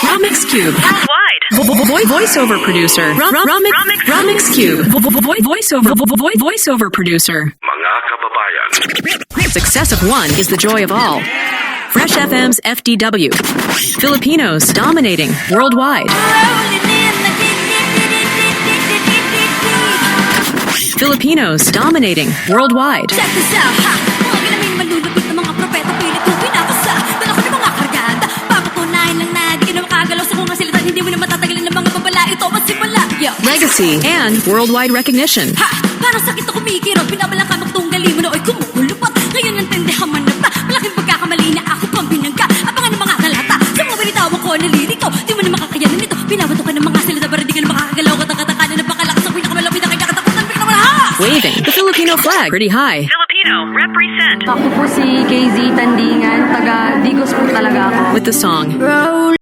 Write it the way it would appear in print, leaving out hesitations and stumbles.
Ramix Cube. Worldwide. Voiceover producer. Ramix Cube. Voiceover producer. Mga kababayan, Success of one is the joy of all. Fresh FM's FDW. Filipinos dominating worldwide. Filipinos dominating worldwide. Check this out, ha! Mga ginaming malulupit na mga propeta, pilit kong pinapasa. Dala ko ng mga kargada. Papatunayan lang na di ka na makagalaw sa kung silatan. Hindi mo na matatagalan ng mga babala. Ito masimula. Yo. Legacy and worldwide recognition. Ha! Parang sakit ako kumikirot. Pinabalang ka magtunggali mo na o'y kumukulupot. Ngayon nantindihan man na ba? Malaking pagkakamali na ako pang binangga. Abangan ng mga kalata. Sa mga binitawan ko nalilito. Di mo na makakayanan nito. Pinabato ka ng mga silata para di ka na makakagalaw. Katakataka na napakalakas ang pinakamalapit na kagkakatakutan. Waving the Filipino flag pretty high. Filipino, represent. Ako po si KZ Tandingan, taga Digos po talaga ako. With the song